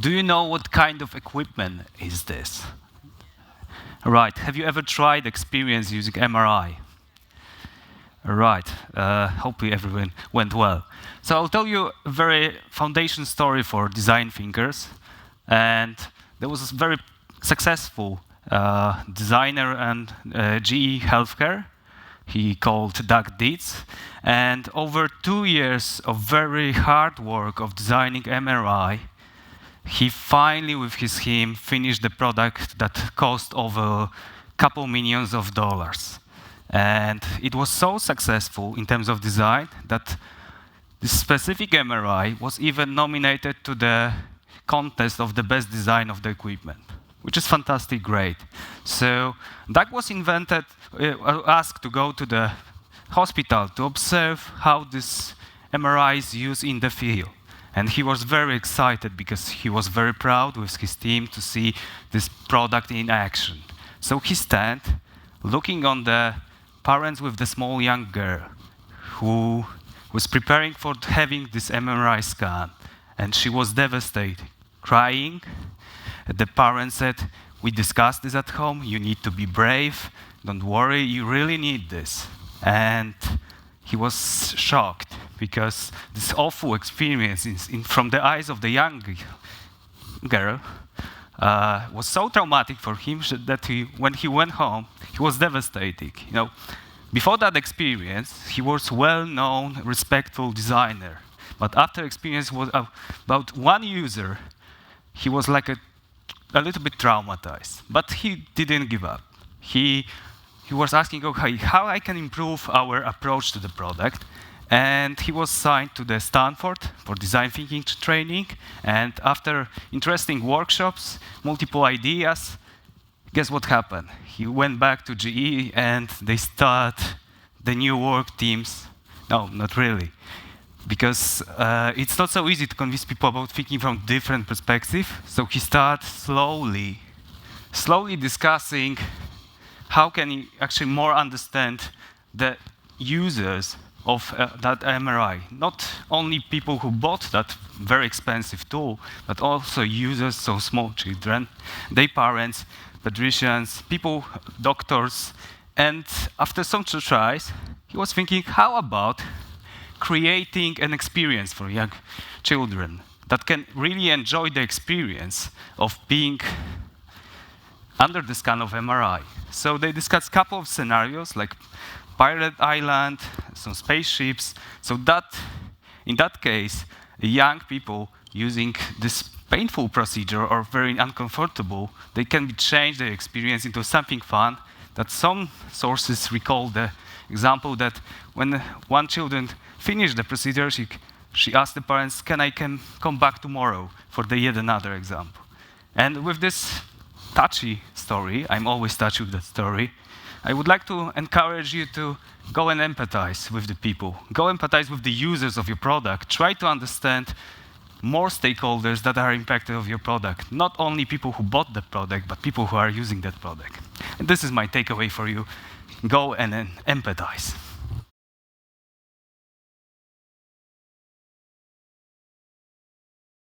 Do you know what kind of equipment is this? Right, have you ever tried experience using MRI? Right, hopefully everyone went well. So I'll tell you a very foundation story for design thinkers. And there was a very successful designer and GE Healthcare. He called Doug Dietz. And over 2 years of very hard work of designing MRI, he finally, with his team, finished the product that cost over a couple millions of dollars. And it was so successful in terms of design that this specific MRI was even nominated to the contest of the best design of the equipment, which is fantastic, great. So Doug was asked to go to the hospital to observe how this MRI is used in the field. And he was very excited because he was very proud with his team to see this product in action. So he stand looking on the parents with the small young girl who was preparing for having this MRI scan. And she was devastated, crying. The parents said, "We discussed this at home, you need to be brave, don't worry, you really need this." And he was shocked because this awful experience from the eyes of the young girl was so traumatic for him that when he went home, he was devastated. You know, before that experience, he was well-known, respectful designer. But after experience was about one user, he was like a little bit traumatized. But he didn't give up. He was asking, okay, how I can improve our approach to the product. And he was signed to the Stanford for design thinking training. And after interesting workshops, multiple ideas, guess what happened? He went back to GE and they start the new work teams. No, not really. Because it's not so easy to convince people about thinking from different perspectives. So he started slowly discussing how can he actually more understand the users of that MRI. Not only people who bought that very expensive tool, but also users, so small children, their parents, pediatricians, people, doctors. And after some tries, he was thinking, how about creating an experience for young children that can really enjoy the experience of being under the scan of MRI. So they discussed a couple of scenarios, like Pirate Island, some spaceships. So that, in that case, young people using this painful procedure or very uncomfortable, they can change their experience into something fun. That some sources recall the example that when one children finished the procedure, she asked the parents, can I come back tomorrow for the yet another example? And with this touchy story, I'm always touched with that story, I would like to encourage you to go and empathize with the people. Go empathize with the users of your product. Try to understand more stakeholders that are impacted of your product. Not only people who bought the product, but people who are using that product. And this is my takeaway for you. Go and empathize.